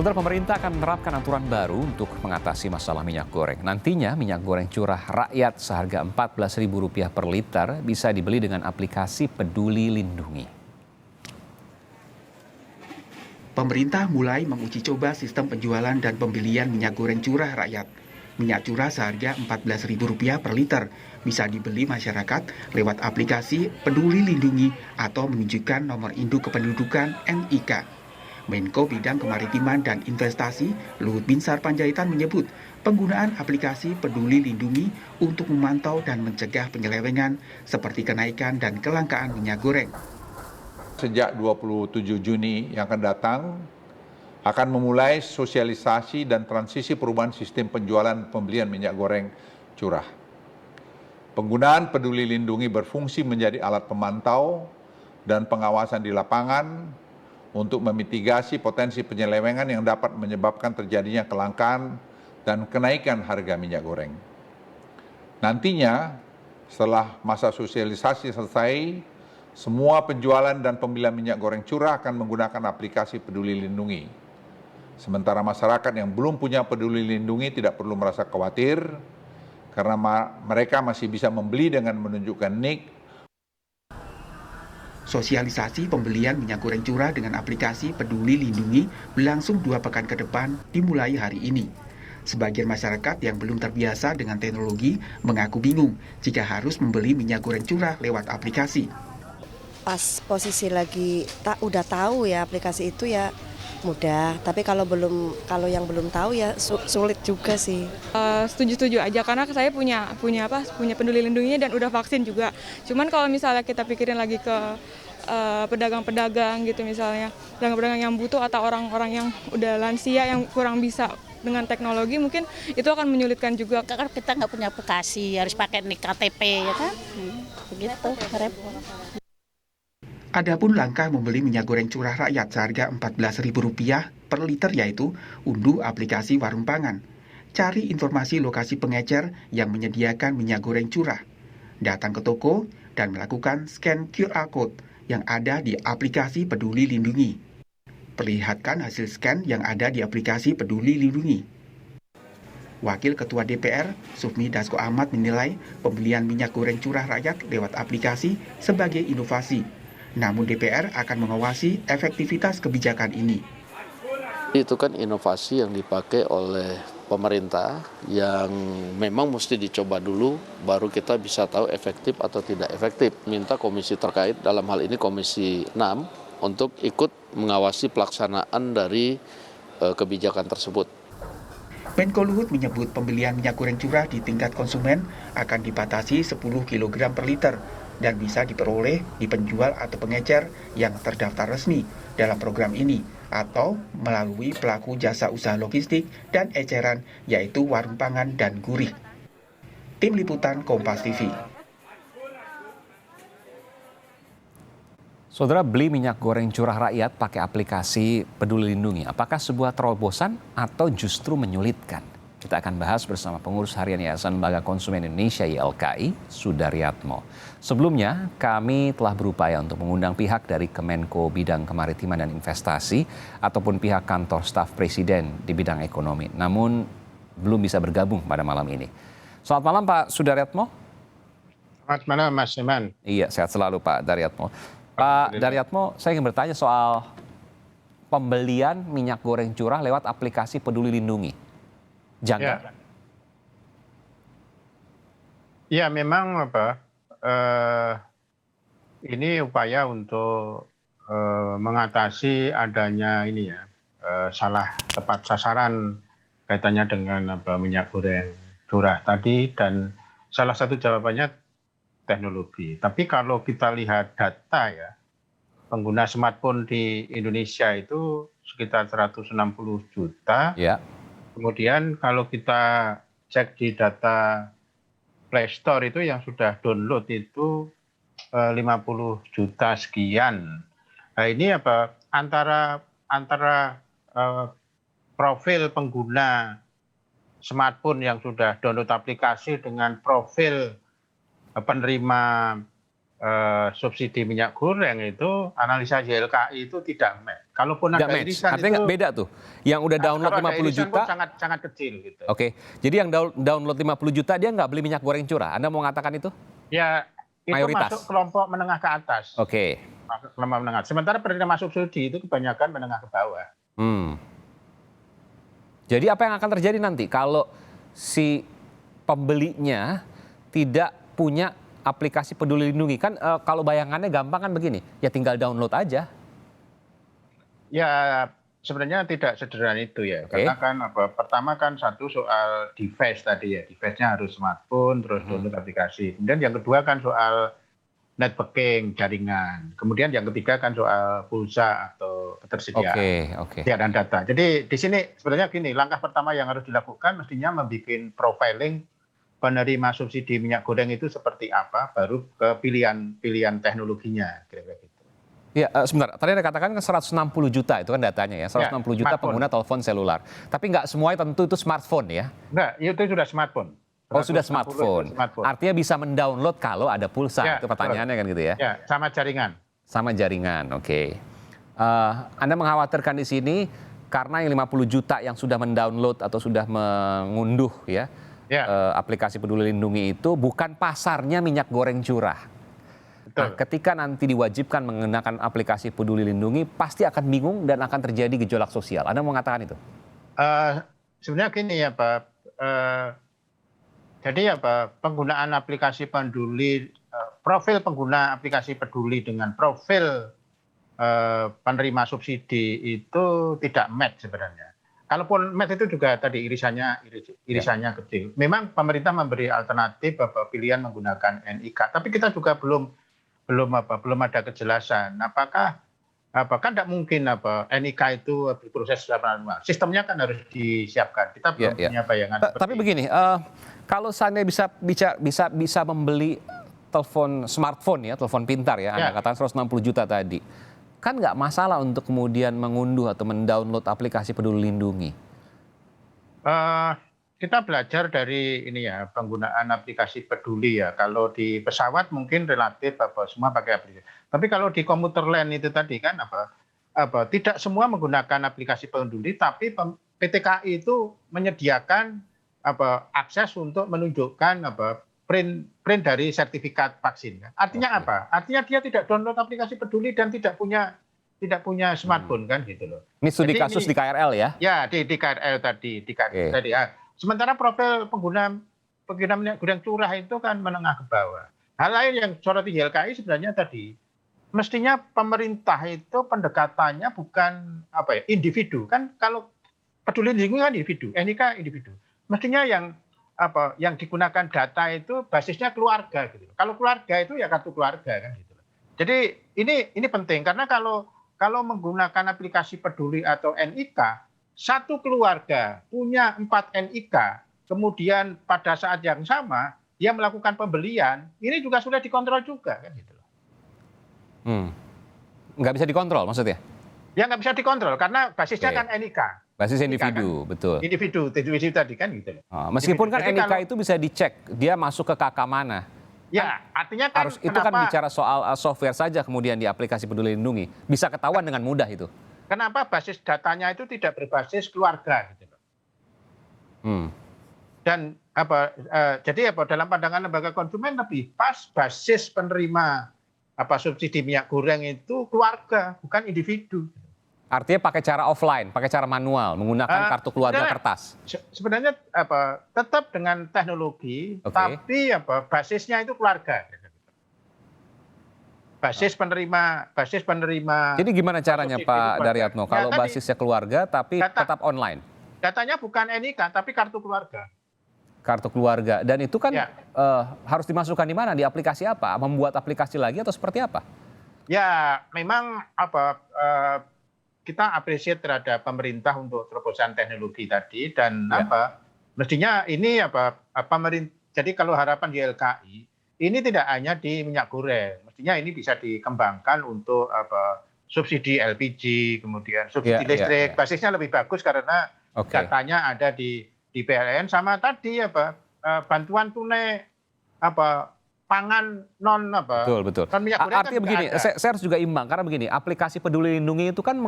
Saudara, pemerintah akan menerapkan aturan baru untuk mengatasi masalah minyak goreng. Nantinya minyak goreng curah rakyat seharga Rp14.000 per liter bisa dibeli dengan aplikasi Peduli Lindungi. Pemerintah mulai menguji coba sistem penjualan dan pembelian minyak goreng curah rakyat. Minyak curah seharga Rp14.000 per liter bisa dibeli masyarakat lewat aplikasi Peduli Lindungi atau menunjukkan nomor induk kependudukan NIK. Menko Bidang Kemaritiman dan Investasi Luhut Binsar Panjaitan menyebut penggunaan aplikasi Peduli Lindungi untuk memantau dan mencegah penyelewengan seperti kenaikan dan kelangkaan minyak goreng. Sejak 27 Juni yang akan datang, akan memulai sosialisasi dan transisi perubahan sistem penjualan pembelian minyak goreng curah. Penggunaan Peduli Lindungi berfungsi menjadi alat pemantau dan pengawasan di lapangan untuk memitigasi potensi penyelewengan yang dapat menyebabkan terjadinya kelangkaan dan kenaikan harga minyak goreng. Nantinya, setelah masa sosialisasi selesai, semua penjualan dan pembelian minyak goreng curah akan menggunakan aplikasi Peduli Lindungi. Sementara masyarakat yang belum punya Peduli Lindungi tidak perlu merasa khawatir, karena mereka masih bisa membeli dengan menunjukkan NIK. Sosialisasi pembelian minyak goreng curah dengan aplikasi Peduli Lindungi berlangsung 2 pekan ke depan dimulai hari ini. Sebagian masyarakat yang belum terbiasa dengan teknologi mengaku bingung jika harus membeli minyak goreng curah lewat aplikasi. Pas posisi lagi udah tahu ya aplikasi itu ya mudah, tapi kalau yang belum tahu ya sulit juga sih. Setuju aja karena saya punya Peduli Lindunginya dan udah vaksin juga. Cuman kalau misalnya kita pikirin lagi ke pedagang-pedagang gitu, misalnya pedagang-pedagang yang butuh atau orang-orang yang udah lansia yang kurang bisa dengan teknologi, mungkin itu akan menyulitkan juga. Karena kita nggak punya aplikasi, harus pakai NIK KTP ya kan, begitu repot. Adapun langkah membeli minyak goreng curah rakyat seharga Rp14.000 per liter yaitu unduh aplikasi Warung Pangan. Cari informasi lokasi pengecer yang menyediakan minyak goreng curah. Datang ke toko dan melakukan scan QR Code yang ada di aplikasi Peduli Lindungi. Perlihatkan hasil scan yang ada di aplikasi Peduli Lindungi. Wakil Ketua DPR, Sufmi Dasko Ahmad menilai pembelian minyak goreng curah rakyat lewat aplikasi sebagai inovasi. Namun DPR akan mengawasi efektivitas kebijakan ini. Itu kan inovasi yang dipakai oleh pemerintah yang memang mesti dicoba dulu baru kita bisa tahu efektif atau tidak efektif. Minta komisi terkait, dalam hal ini Komisi 6, untuk ikut mengawasi pelaksanaan dari kebijakan tersebut. Menko Luhut menyebut pembelian minyak goreng curah di tingkat konsumen akan dibatasi 10 kg per liter dan bisa diperoleh di penjual atau pengecer yang terdaftar resmi dalam program ini atau melalui pelaku jasa usaha logistik dan eceran yaitu Warung Pangan dan Gurih. Tim Liputan Kompas TV. Saudara, beli minyak goreng curah rakyat pakai aplikasi Peduli Lindungi, apakah sebuah terobosan atau justru menyulitkan? Kita akan bahas bersama pengurus harian Yayasan Lembaga Konsumen Indonesia YLKI, Sudaryatmo. Sebelumnya, kami telah berupaya untuk mengundang pihak dari Kemenko Bidang Kemaritiman dan Investasi ataupun pihak kantor staf Presiden di bidang ekonomi, namun belum bisa bergabung pada malam ini. Selamat malam Pak Sudaryatmo. Selamat malam Mas Iman. Iya, sehat selalu Pak Daryatmo. Pak Daryatmo, saya ingin bertanya soal pembelian minyak goreng curah lewat aplikasi Peduli Lindungi. Janggal? Ya memang ini upaya untuk mengatasi adanya ini ya salah tepat sasaran kaitannya dengan minyak goreng curah tadi, dan salah satu jawabannya teknologi. Tapi kalau kita lihat data ya, pengguna smartphone di Indonesia itu sekitar 160 juta. Ya. Kemudian kalau kita cek di data Play Store itu yang sudah download itu 50 juta sekian. Nah ini antara profil pengguna smartphone yang sudah download aplikasi dengan profil penerima subsidi minyak goreng itu, analisa YLKI itu tidak match. Kalaupun Nggak ada match. irisan Artinya itu nggak beda tuh. Yang udah download kalau ada 50 irisan juta. pun sangat kecil gitu. Oke. Jadi yang download 50 juta dia nggak beli minyak goreng curah. Anda mau mengatakan itu? Ya itu Mayoritas. masuk kelompok menengah ke atas. Oke. Masuk kelompok menengah. Sementara penerima subsidi itu kebanyakan menengah ke bawah. Jadi apa yang akan terjadi nanti kalau si pembelinya tidak punya aplikasi Peduli Lindungi? Kan kalau bayangannya gampang kan begini, ya tinggal download aja. Ya sebenarnya tidak sederhana itu ya. Oke. Karena kan pertama kan satu soal device tadi ya. Device-nya harus smartphone, terus download aplikasi. Kemudian yang kedua kan soal networking, jaringan. Kemudian yang ketiga kan soal pulsa atau ketersediaan Oke. dan data. Jadi di sini sebenarnya gini, langkah pertama yang harus dilakukan mestinya membuat profiling penerima subsidi minyak goreng itu seperti apa, baru ke pilihan teknologinya, kira-kira gitu. Ya, sebentar. Tadi Anda katakan kan 160 juta itu kan datanya ya. 160 juta smartphone. pengguna telepon selular. Tapi nggak semuanya tentu itu smartphone ya. Enggak, itu sudah smartphone. Oh, sudah smartphone. Artinya bisa mendownload kalau ada pulsa. Ya, Itu pertanyaannya kan gitu ya. Ya, sama jaringan. Sama jaringan, oke. Anda mengkhawatirkan di sini karena yang 50 juta yang sudah mendownload atau sudah mengunduh ya, aplikasi Peduli Lindungi itu bukan pasarnya minyak goreng curah. Betul. Nah, ketika nanti diwajibkan menggunakan aplikasi Peduli Lindungi, pasti akan bingung dan akan terjadi gejolak sosial. Anda mau mengatakan itu? Sebenarnya gini ya Pak, jadi penggunaan aplikasi Peduli, profil pengguna aplikasi Peduli dengan profil penerima subsidi itu tidak match sebenarnya. Kalaupun match itu juga tadi irisannya kecil. Memang pemerintah memberi alternatif pilihan menggunakan NIK, tapi kita juga belum ada kejelasan. Apakah kan tidak mungkin NIK itu berproses secara manual. Sistemnya kan harus disiapkan. Kita belum punya bayangan. Tapi begini, kalau saya bisa membeli telepon smartphone ya, telepon pintar ya, Anda katakan 160 juta tadi, kan nggak masalah untuk kemudian mengunduh atau mendownload aplikasi Peduli Lindungi. Kita belajar dari ini ya, penggunaan aplikasi Peduli ya. Kalau di pesawat mungkin relatif semua pakai aplikasi. Tapi kalau di komuter lain itu tadi kan tidak semua menggunakan aplikasi Peduli, tapi PT KAI itu menyediakan akses untuk menunjukkan print dari sertifikat vaksin. Artinya apa? Artinya dia tidak download aplikasi Peduli dan tidak punya smartphone kan gitu loh. Ini studi kasus di KRL ya? Ya, di KRL tadi, tadi. Sementara profil pengguna minyak goreng curah itu kan menengah ke bawah. Hal lain yang soroti YLKI sebenarnya tadi, mestinya pemerintah itu pendekatannya bukan individu. Kan kalau Peduli Lindungi kan individu, NIK individu. Mestinya yang digunakan data itu basisnya keluarga gitu. Kalau keluarga itu ya kartu keluarga kan gitu. Jadi ini penting karena kalau menggunakan aplikasi Peduli atau NIK, satu keluarga punya 4 NIK, kemudian pada saat yang sama dia melakukan pembelian, ini juga sudah dikontrol juga kan gitu loh. Nggak bisa dikontrol maksudnya? Ya nggak bisa dikontrol karena basisnya kan NIK. Basis individu, kan? Betul. Individu tadi kan gitu loh. Meskipun kan NIK itu bisa dicek, dia masuk ke KK mana. Ya, artinya kan harus itu kan bicara soal software saja kemudian di aplikasi Peduli Lindungi. Bisa ketahuan dengan mudah itu. Kenapa basis datanya itu tidak berbasis keluarga gitu loh. Dan jadi dalam pandangan lembaga konsumen lebih pas basis penerima subsidi minyak goreng itu keluarga, bukan individu. Artinya pakai cara offline, pakai cara manual, menggunakan kartu keluarga kertas. Sebenarnya tetap dengan teknologi, tapi basisnya itu keluarga. Basis penerima. Jadi gimana caranya Pak Daryatno kalau basisnya keluarga tapi tetap online? Datanya bukan NIK tapi kartu keluarga. Kartu keluarga, dan itu kan harus dimasukkan di mana? Di aplikasi apa? Membuat aplikasi lagi atau seperti apa? Ya memang kita apresiasi terhadap pemerintah untuk terobosan teknologi tadi dan mestinya ini pemerintah. Jadi kalau harapan YLKI ini tidak hanya di minyak goreng, mestinya ini bisa dikembangkan untuk subsidi LPG, kemudian subsidi listrik. Basisnya lebih bagus karena datanya ada di PLN, sama tadi bantuan tunai pangan non apa? Betul. Non minyak goreng Artinya kan begini, nggak ada. saya harus juga imbang karena begini, aplikasi Peduli Lindungi itu kan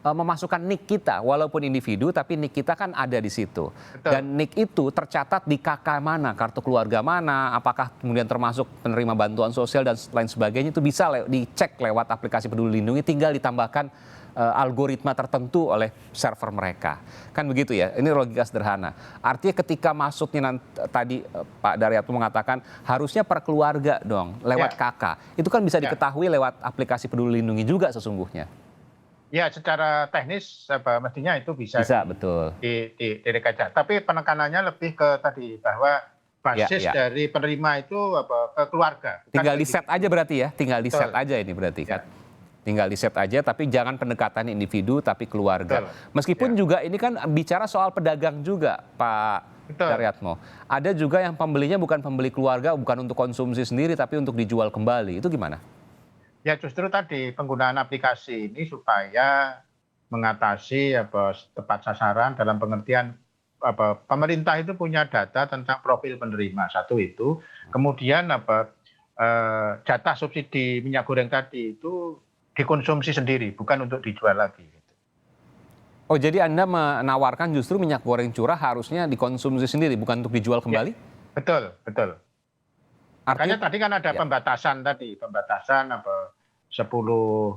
memasukkan NIK kita, walaupun individu tapi NIK kita kan ada di situ. Betul. Dan NIK itu tercatat di KK mana, kartu keluarga mana, apakah kemudian termasuk penerima bantuan sosial dan lain sebagainya, itu bisa dicek lewat aplikasi Peduli Lindungi, tinggal ditambahkan algoritma tertentu oleh server mereka. Kan begitu ya, ini logika sederhana. Artinya ketika masuknya tadi Pak Daryatmo mengatakan harusnya per keluarga dong, lewat KK. Itu kan bisa diketahui lewat aplikasi Peduli Lindungi juga sesungguhnya. Ya, secara teknis mestinya itu bisa betul. direkaca. Tapi penekanannya lebih ke tadi bahwa basis dari penerima itu ke keluarga. Tinggal di set aja berarti ya, tinggal di set aja ini berarti kan. Tinggal di set aja, tapi jangan pendekatan individu, tapi keluarga. Meskipun juga ini kan bicara soal pedagang juga, Pak Daryatmo. Ada juga yang pembelinya bukan pembeli keluarga, bukan untuk konsumsi sendiri, tapi untuk dijual kembali. Itu gimana? Ya justru tadi penggunaan aplikasi ini supaya mengatasi tepat sasaran dalam pengertian pemerintah itu punya data tentang profil penerima. Satu itu, kemudian jatah subsidi minyak goreng tadi itu dikonsumsi sendiri, bukan untuk dijual lagi. Oh, jadi Anda menawarkan justru minyak goreng curah harusnya dikonsumsi sendiri, bukan untuk dijual kembali? Ya, betul. Makanya tadi kan ada pembatasan 10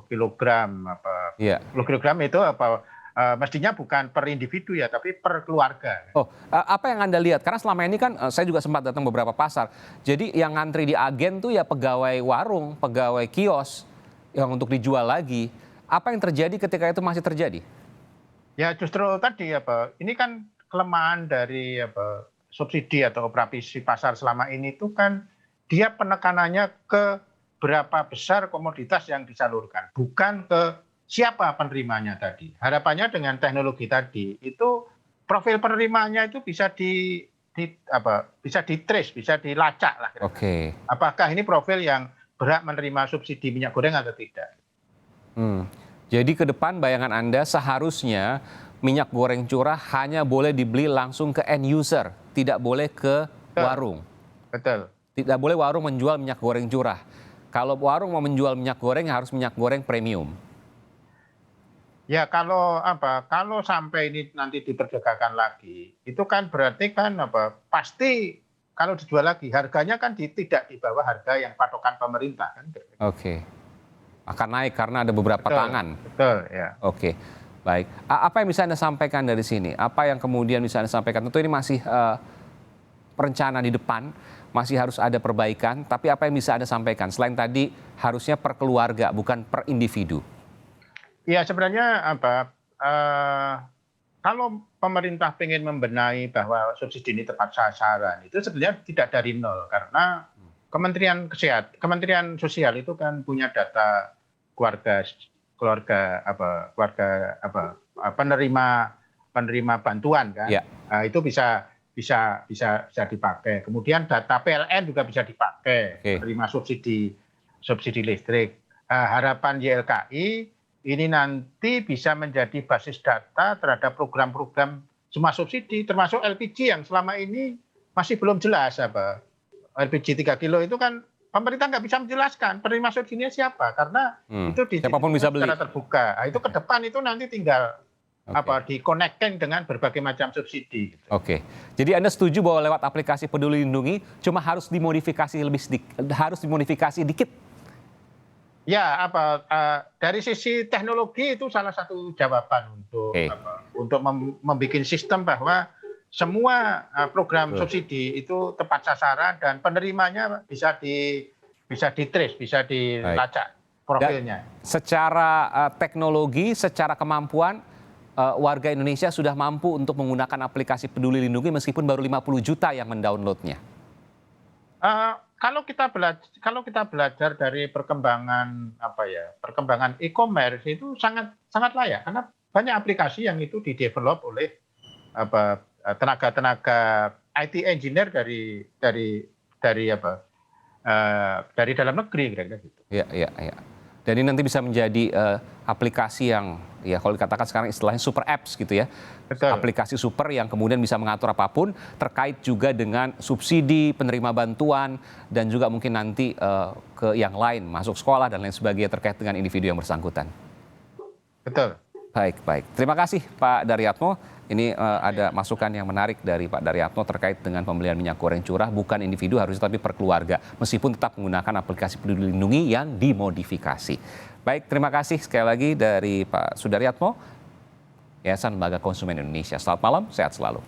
kilogram, 10 kilogram itu mestinya bukan per individu ya, tapi per keluarga. Oh, apa yang Anda lihat? Karena selama ini kan saya juga sempat datang beberapa pasar. Jadi yang ngantri di agen tuh ya pegawai warung, pegawai kios, yang untuk dijual lagi. Apa yang terjadi ketika itu masih terjadi? Ya justru tadi ini kan kelemahan dari subsidi atau operasi pasar selama ini itu kan dia penekanannya ke berapa besar komoditas yang disalurkan, bukan ke siapa penerimanya tadi. Harapannya dengan teknologi tadi itu profil penerimanya itu bisa bisa di-trace, bisa dilacak lah. Oke. Apakah ini profil yang berhak menerima subsidi minyak goreng atau tidak. Jadi ke depan bayangan Anda seharusnya minyak goreng curah hanya boleh dibeli langsung ke end user, tidak boleh ke warung. Betul. Tidak boleh warung menjual minyak goreng curah. Kalau warung mau menjual minyak goreng harus minyak goreng premium. Ya kalau sampai ini nanti diperdagangkan lagi, itu kan berarti kan pasti kalau dijual lagi harganya kan tidak di bawah harga yang patokan pemerintah kan. Oke. Akan naik karena ada beberapa tangan. Betul, ya. Oke. Baik. Apa yang bisa Anda sampaikan dari sini? Apa yang kemudian bisa Anda sampaikan? Tentu ini masih perencanaan di depan, masih harus ada perbaikan, tapi apa yang bisa Anda sampaikan? Selain tadi harusnya per keluarga bukan per individu. Ya sebenarnya kalau pemerintah ingin membenahi bahwa subsidi ini tepat sasaran, itu sebenarnya tidak dari nol karena Kementerian Sosial itu kan punya data penerima bantuan kan, itu bisa dipakai. Kemudian data PLN juga bisa dipakai, penerima subsidi listrik. Harapan YLKI ini nanti bisa menjadi basis data terhadap program-program semua subsidi, termasuk LPG yang selama ini masih belum jelas LPG 3 kilo itu kan pemerintah nggak bisa menjelaskan penerima subsidinya siapa karena itu siapapun bisa beli secara terbuka. Itu ke depan itu nanti tinggal dikonekkan dengan berbagai macam subsidi. Oke. Jadi Anda setuju bahwa lewat aplikasi Peduli Lindungi cuma harus dimodifikasi dikit? Ya, dari sisi teknologi itu salah satu jawaban untuk membuat sistem bahwa semua program subsidi itu tepat sasaran dan penerimanya bisa di-trace, bisa dilacak profilnya. Dan secara teknologi, secara kemampuan, warga Indonesia sudah mampu untuk menggunakan aplikasi Peduli Lindungi meskipun baru 50 juta yang mendownloadnya. Kalau kita belajar dari perkembangan e-commerce itu sangat layak karena banyak aplikasi yang itu didevelop oleh tenaga IT engineer dari dalam negeri kira-kira gitu. Iya. Dan ini nanti bisa menjadi aplikasi yang ya kalau dikatakan sekarang istilahnya super apps gitu ya. Betul. Aplikasi super yang kemudian bisa mengatur apapun terkait juga dengan subsidi, penerima bantuan, dan juga mungkin nanti ke yang lain, masuk sekolah dan lain sebagainya terkait dengan individu yang bersangkutan. Betul. Baik. Terima kasih Pak Daryatmo. Ini ada masukan yang menarik dari Pak Daryatmo terkait dengan pembelian minyak goreng curah, bukan individu harusnya tapi per keluarga, meskipun tetap menggunakan aplikasi Peduli Lindungi yang dimodifikasi. Baik, terima kasih sekali lagi dari Pak Sudaryatmo, Yayasan Lembaga Konsumen Indonesia. Selamat malam, sehat selalu.